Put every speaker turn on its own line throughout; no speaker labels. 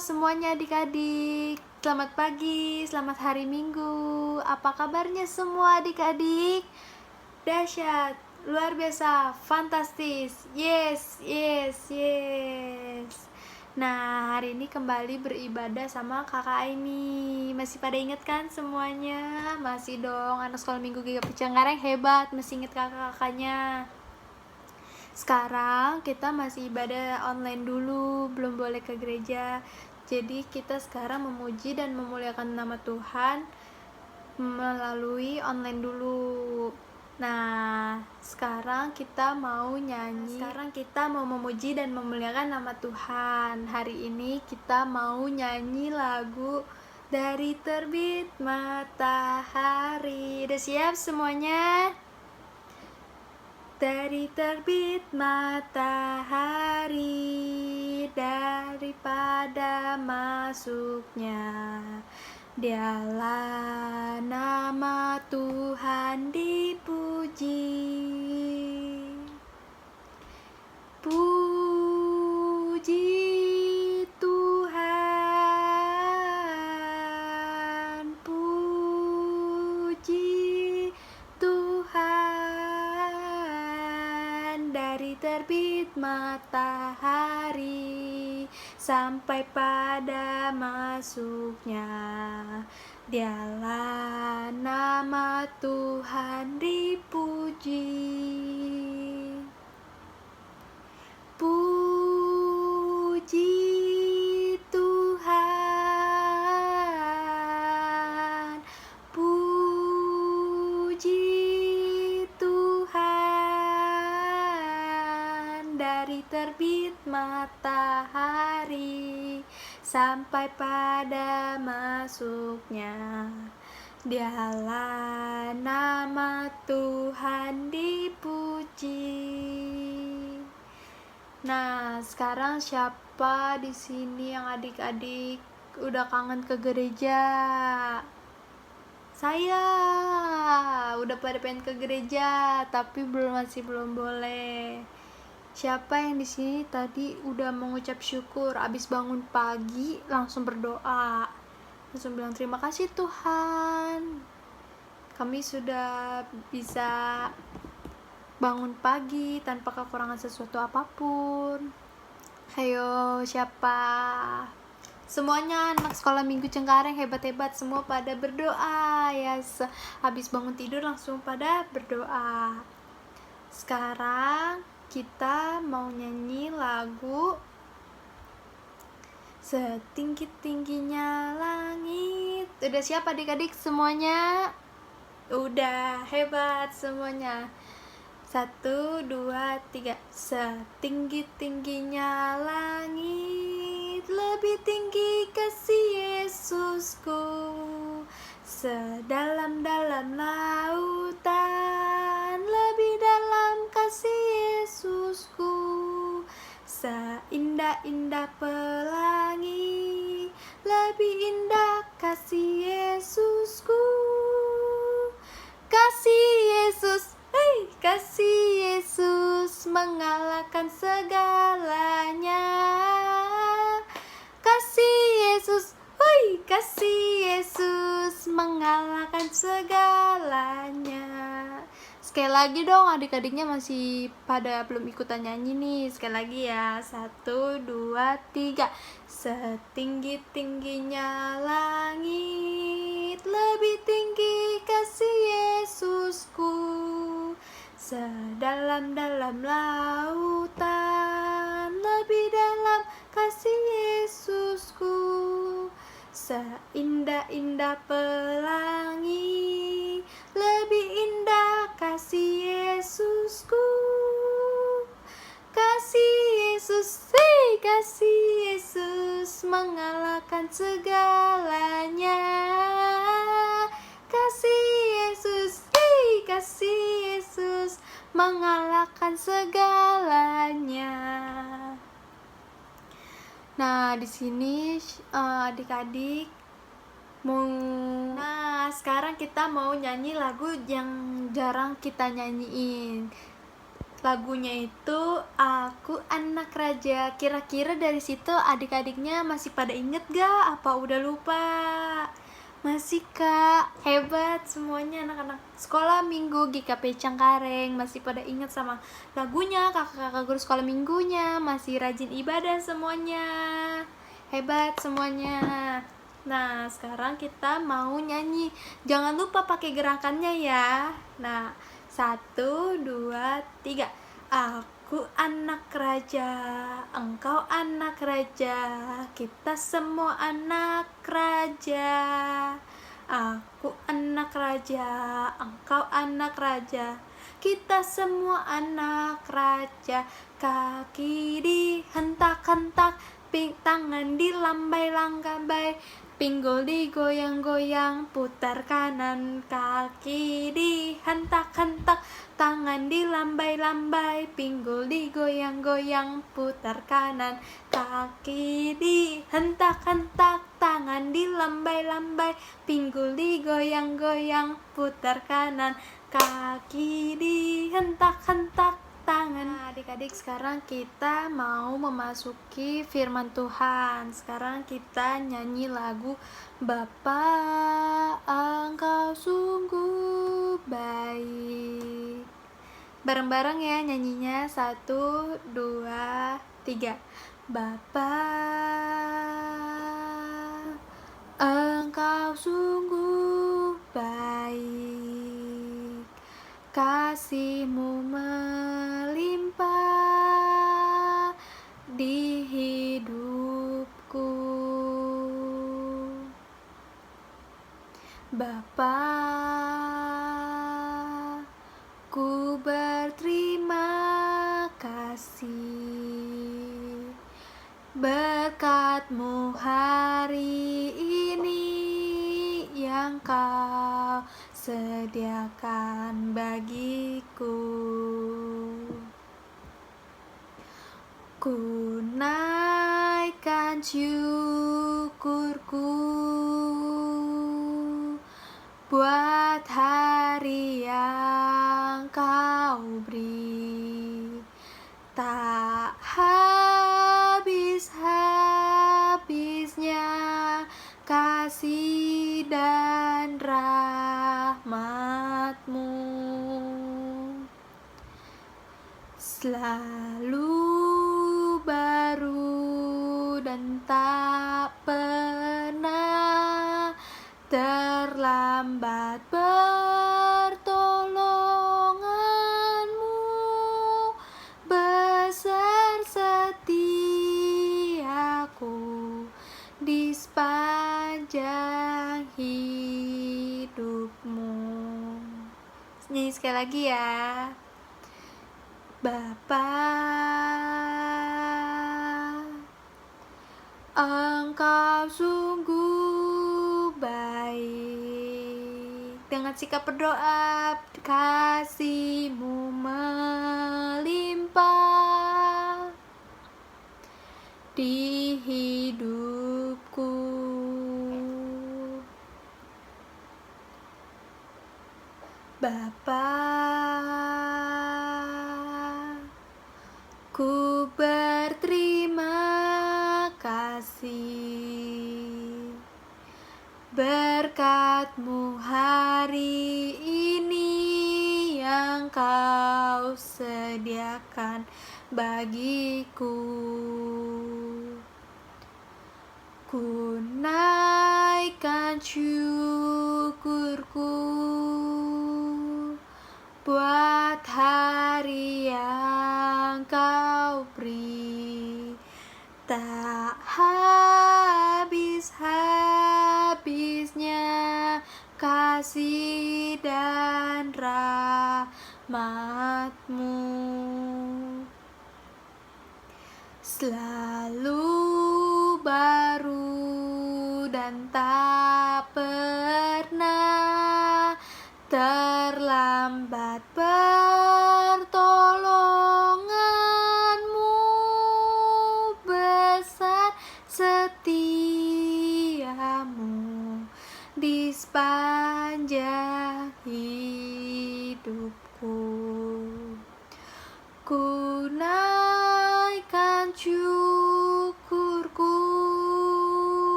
semuanya adik-adik. Selamat pagi, selamat hari Minggu. Apa kabarnya semua adik-adik? Dahsyat, luar biasa, fantastis. Yes, yes, yes. Nah, hari ini kembali beribadah sama kakak Aini. Masih pada inget kan semuanya? Masih dong, anak sekolah minggu GKP Cengkareng hebat, masih inget kakak-kakaknya. Sekarang kita masih ibadah online dulu, belum boleh ke gereja. Jadi kita sekarang memuji dan memuliakan nama Tuhan melalui online dulu. Nah, sekarang kita mau nyanyi. Sekarang kita mau memuji dan memuliakan nama Tuhan. Hari ini kita mau nyanyi lagu Dari Terbit Matahari. Udah siap semuanya? Dari terbit matahari, daripada masuknya, dialah nama Tuhan dipuji. Puji Tuhan, puji Tuhan. Dari terbit matahari sampai pada masuknya, dialah nama Tuhan dipuji. Puji Tuhan, puji Tuhan. Dari terbit matahari sampai pada masuknya, dialah nama Tuhan dipuji. Nah, sekarang siapa di sini yang adik-adik udah kangen ke gereja? Saya udah pada pengen ke gereja, tapi masih belum boleh. Siapa yang di sini tadi udah mengucap syukur abis bangun pagi langsung berdoa, langsung bilang terima kasih Tuhan, kami sudah bisa bangun pagi tanpa kekurangan sesuatu apapun. Ayo, siapa? Semuanya anak sekolah minggu Cengkareng hebat-hebat, semua pada berdoa ya. Habis bangun tidur langsung pada berdoa. Sekarang kita mau nyanyi lagu Setinggi-tingginya langit. Udah siap adik-adik semuanya? Udah, hebat semuanya. 1, 2, 3. Setinggi-tingginya langit, lebih tinggi kasih Yesusku. Sedalam-dalam lautan, lebih dalam kasih Yesusku. Seindah-indah pelangi, lebih indah kasih Yesusku. Kasih Yesus, kasih Yesus mengalahkan segalanya. Kasih Yesus, kasih Yesus mengalahkan segalanya. Sekali lagi dong, adik-adiknya masih pada belum ikutan nyanyi nih. Sekali lagi ya, 1, 2, 3. Setinggi-tingginya langit, lebih tinggi kasih Yesusku. Sedalam-dalam lautan, lebih dalam kasih Yesusku. Seindah-indah pelangi, lebih indah kasih Yesusku. Kasih Yesus, kasih Yesus mengalahkan segalanya. Kasih Yesus, kasih Yesus mengalahkan segalanya. Nah, di sini adik-adik Nah, sekarang kita mau nyanyi lagu yang jarang kita nyanyiin. Lagunya itu Aku Anak Raja. Kira-kira dari situ adik-adiknya masih pada inget gak? Apa udah lupa? Masih kak, hebat semuanya anak-anak sekolah minggu GKP Cengkareng. Masih pada inget sama lagunya, kakak-kakak guru sekolah minggunya. Masih rajin ibadah semuanya. Hebat semuanya. Nah, sekarang kita mau nyanyi. Jangan lupa pakai gerakannya ya. Nah, 1, 2, 3. Aku anak raja, engkau anak raja, kita semua anak raja. Aku anak raja, engkau anak raja, kita semua anak raja. Kaki dihentak-hentak, tangan dilambai-lambai, pinggul digoyang-goyang, putar kanan. Kaki dihentak-hentak, tangan dilambai-lambai, pinggul digoyang-goyang, putar kanan. Kaki dihentak-hentak, tangan dilambai-lambai, pinggul digoyang-goyang, putar kanan. Kaki dihentak-hentak, tangan. Nah, adik-adik, sekarang kita mau memasuki firman Tuhan. Sekarang kita nyanyi lagu Bapa, Engkau sungguh baik. Bareng-bareng ya nyanyinya. 1, 2, 3. Bapa, Engkau sungguh baik, kasih-Mu melimpah di hidupku. Bapa, ku berterima kasih berkat-Mu hari ini yang Kau sediakan bagiku. Ku naikkan syukurku buat hari yang Kau beri. Tak habis-habisnya kasih dan rahmat-Mu, selalu baru dan tak pernah terlambat pertolongan-Mu, besar setiaku di sepanjang hidupmu. Nyanyi sekali lagi ya. Bapa, Engkau sungguh baik. Dengan sikap berdoa, kasih-Mu melimpah di hidupku. Bapa, ku berterima kasih berkat-Mu hari ini yang Kau sediakan bagiku. Ku naikkan syukurku buat hari yang Kau beri. Tak habis-habisnya kasih dan rahmat-Mu, selalu baru dan tak pernah terlambat pertolongan-Mu, besar setia-Mu di sepanjang hidupku.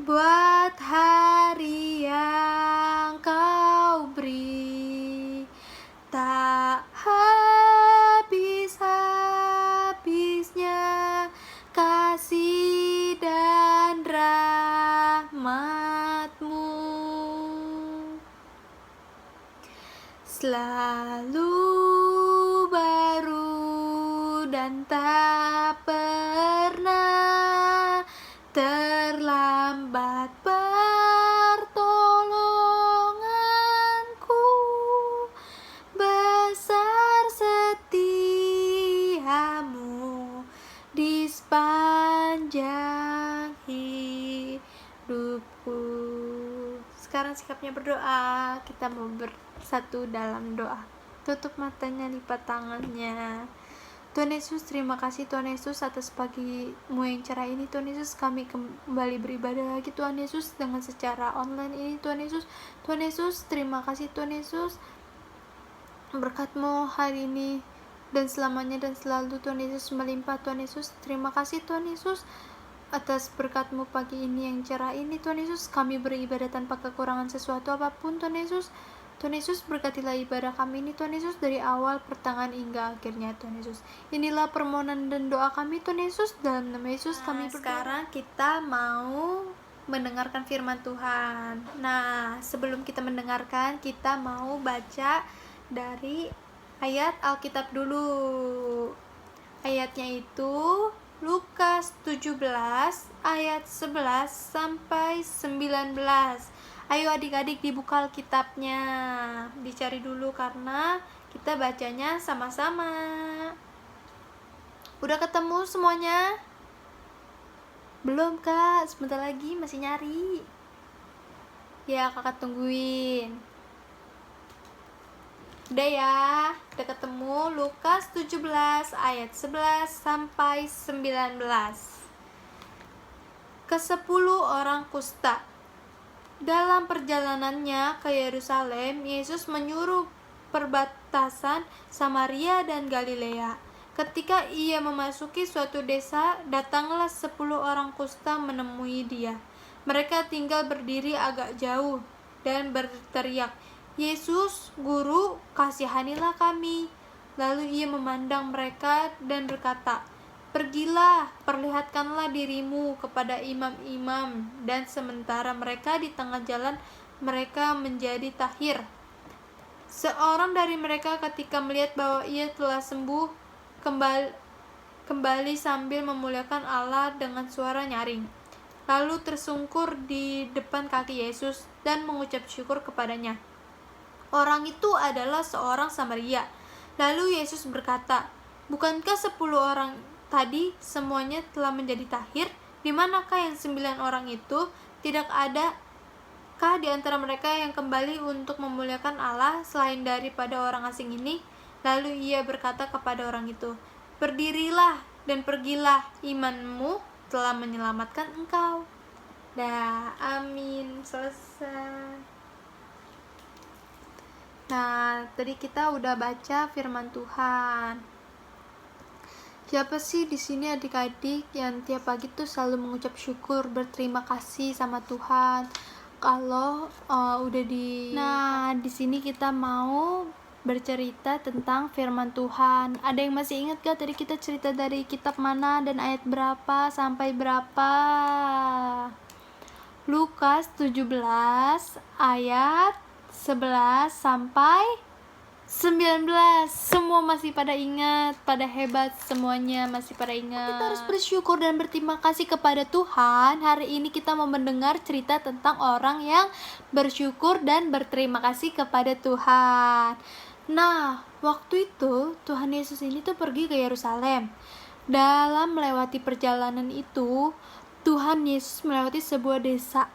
buat hari yang kau beri, tak habis-habisnya kasih dan rahmat-Mu, selalu baru dan tak pernah terlambat pertolonganku, besar setiamu di sepanjang hidupku. Sekarang sikapnya berdoa. Kita mau bersatu dalam doa. Tutup matanya, lipat tangannya. Tuhan Yesus, terima kasih Tuhan Yesus atas pagi-Mu yang cerah ini. Tuhan Yesus, kami kembali beribadah lagi Tuhan Yesus dengan secara online ini Tuhan Yesus. Tuhan Yesus, terima kasih Tuhan Yesus, berkat-Mu hari ini dan selamanya dan selalu Tuhan Yesus melimpah Tuhan Yesus. Terima kasih Tuhan Yesus atas berkat-Mu pagi ini yang cerah ini Tuhan Yesus. Kami beribadah tanpa kekurangan sesuatu apapun Tuhan Yesus. Tuhan Yesus, berkatilah ibadah kami ini Tuhan Yesus, dari awal, pertengahan, hingga akhirnya Tuhan Yesus. Inilah permohonan dan doa kami Tuhan Yesus, dalam nama Yesus kami berdoa. Sekarang kita mau mendengarkan firman Tuhan. Nah, sebelum kita mendengarkan, kita mau baca dari ayat Alkitab dulu. Ayatnya itu Lukas 17 ayat 11 sampai 19. Ayo adik-adik dibuka Alkitabnya, dicari dulu karena kita bacanya sama-sama. Udah ketemu semuanya? Belum Kak, sebentar lagi masih nyari. Ya kakak tungguin. Udah ya, udah ketemu Lukas 17 ayat 11 sampai 19. Ke-10 orang kusta. Dalam perjalanannya ke Yerusalem, Yesus menyuruh perbatasan Samaria dan Galilea. Ketika ia memasuki suatu desa, datanglah 10 orang kusta menemui dia. Mereka tinggal berdiri agak jauh dan berteriak, "Yesus, Guru, kasihanilah kami." Lalu ia memandang mereka dan berkata, "Pergilah, perlihatkanlah dirimu kepada imam-imam." Dan sementara mereka di tengah jalan, mereka menjadi tahir. Seorang dari mereka ketika melihat bahwa ia telah sembuh, kembali sambil memuliakan Allah dengan suara nyaring. Lalu tersungkur di depan kaki Yesus dan mengucap syukur kepadanya. Orang itu adalah seorang Samaria. Lalu Yesus berkata, "Bukankah 10 orang tadi semuanya telah menjadi tahir? Di manakah yang 9 orang itu? Tidak adakah di antara mereka yang kembali untuk memuliakan Allah selain daripada orang asing ini?" Lalu ia berkata kepada orang itu, "Berdirilah dan pergilah, imanmu telah menyelamatkan engkau." Dah, amin, selesai. Nah, tadi kita udah baca firman Tuhan. Siapa sih di sini adik-adik yang tiap pagi tuh selalu mengucap syukur, berterima kasih sama Tuhan kalau Nah, di sini kita mau bercerita tentang firman Tuhan. Ada yang masih ingat gak tadi kita cerita dari kitab mana dan ayat berapa sampai berapa? Lukas 17 ayat 11 sampai 19. Semua masih pada ingat, pada hebat, semuanya masih pada ingat. Kita harus bersyukur dan berterima kasih kepada Tuhan. Hari ini kita mau mendengar cerita tentang orang yang bersyukur dan berterima kasih kepada Tuhan. Nah, waktu itu Tuhan Yesus ini tuh pergi ke Yerusalem. Dalam melewati perjalanan itu, Tuhan Yesus melewati sebuah desa.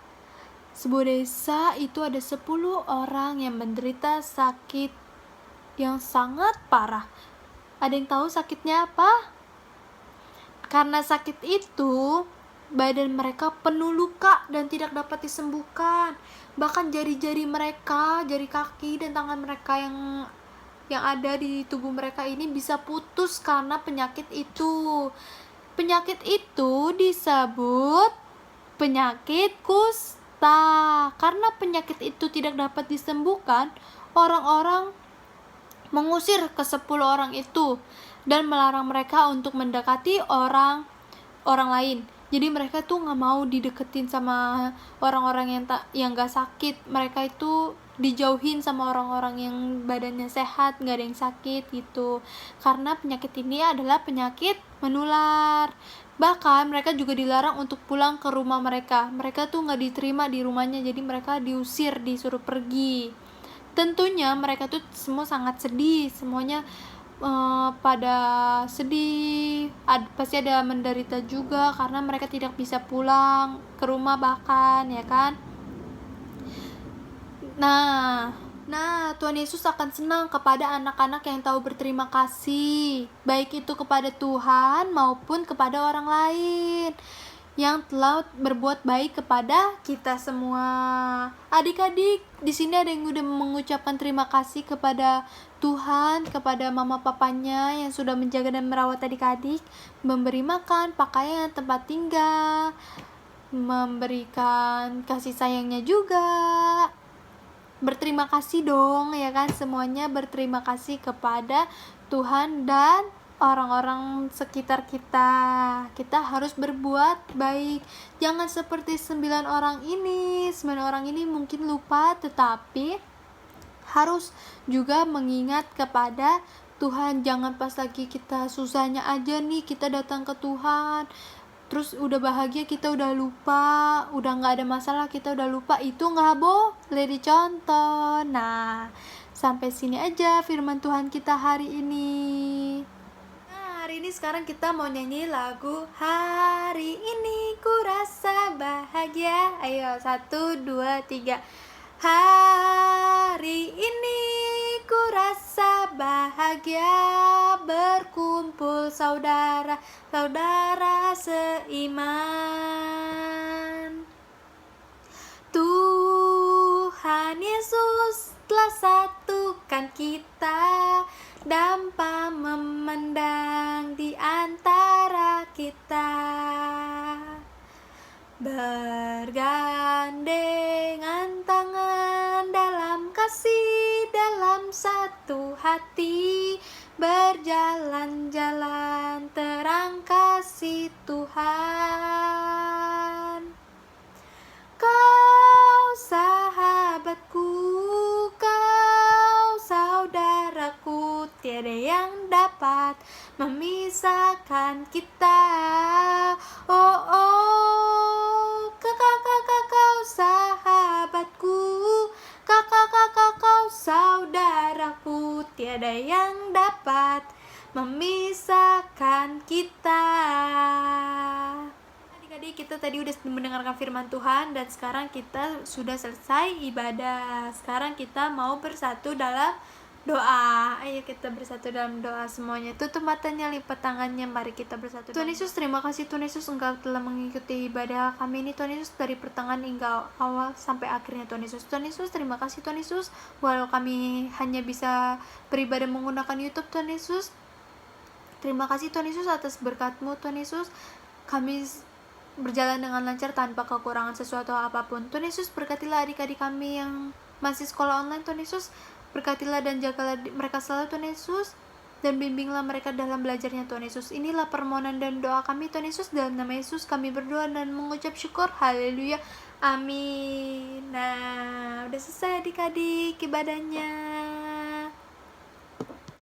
Sebuah desa itu ada 10 orang yang menderita sakit yang sangat parah. Ada yang tahu sakitnya apa? Karena sakit itu, badan mereka penuh luka dan tidak dapat disembuhkan. Bahkan jari-jari mereka, jari kaki dan tangan mereka yang ada di tubuh mereka ini bisa putus karena penyakit itu. Penyakit itu disebut penyakit kusta. Karena penyakit itu tidak dapat disembuhkan, orang-orang mengusir ke-10 orang itu dan melarang mereka untuk mendekati orang lain. Jadi mereka tuh nggak mau dideketin sama orang-orang yang gak sakit. Mereka itu dijauhin sama orang-orang yang badannya sehat, nggak ada yang sakit gitu. Karena penyakit ini adalah penyakit menular. Bahkan mereka juga dilarang untuk pulang ke rumah mereka. Mereka tuh nggak diterima di rumahnya, jadi mereka diusir, disuruh pergi. Tentunya mereka tuh semua sangat sedih, semuanya pada sedih, pasti ada menderita juga karena mereka tidak bisa pulang ke rumah bahkan, ya kan. Nah, Tuhan Yesus akan senang kepada anak-anak yang tahu berterima kasih, baik itu kepada Tuhan maupun kepada orang lain yang telah berbuat baik kepada kita semua. Adik-adik, di sini ada yang udah mengucapkan terima kasih kepada Tuhan, kepada mama papanya yang sudah menjaga dan merawat adik-adik, memberi makan, pakaian, tempat tinggal, memberikan kasih sayangnya juga. Berterima kasih dong, ya kan, semuanya berterima kasih kepada Tuhan dan orang-orang sekitar kita. Kita harus berbuat baik. Jangan seperti 9 orang ini. 9 orang ini mungkin lupa, tetapi harus juga mengingat kepada Tuhan. Jangan pas lagi kita susahnya aja nih kita datang ke Tuhan, terus udah bahagia kita udah lupa, udah gak ada masalah kita udah lupa. Itu gak boleh dicontoh. Nah, sampai sini aja firman Tuhan kita hari ini. Nah, hari ini sekarang kita mau nyanyi lagu Hari Ini Ku Rasa Bahagia. Ayo, 1, 2, 3. Hari ini ku rasa bahagia, berkumpul saudara-saudara seiman. Tuhan Yesus telah satukan kita, tanpa memandang di antara kita. Bergandengan tangan dalam kasih, dalam satu hati, berjalan-jalan terang kasih Tuhan. Kau sahabatku, kau saudaraku, tiada yang dapat memisahkan kita. Oh, kakak kau sahabatku, kakak kau saudaraku, tiada yang dapat memisahkan kita. Adik-adik, kita tadi udah mendengarkan firman Tuhan dan sekarang kita sudah selesai ibadah. Sekarang kita mau bersatu dalam doa. Ayo kita bersatu dalam doa semuanya. Tutup matanya, lipat tangannya, mari kita bersatu. Tuhan Yesus, terima kasih Tuhan Yesus, Engkau telah mengikuti ibadah kami ini Tuhan Yesus, dari pertengahan hingga awal sampai akhirnya Tuhan Yesus. Tuhan Yesus, terima kasih Tuhan Yesus, walau kami hanya bisa beribadah menggunakan YouTube Tuhan Yesus. Terima kasih Tuhan Yesus atas berkat-Mu Tuhan Yesus. Kami berjalan dengan lancar tanpa kekurangan sesuatu apapun. Tuhan Yesus, berkatilah adik-adik kami yang masih sekolah online Tuhan Yesus. Berkatilah dan jagalah mereka selalu Tuhan Yesus, dan bimbinglah mereka dalam belajarnya Tuhan Yesus. Inilah permohonan dan doa kami Tuhan Yesus, dalam nama Yesus kami berdoa dan mengucap syukur. Haleluya, amin. Nah, udah selesai adik-adik ibadahnya.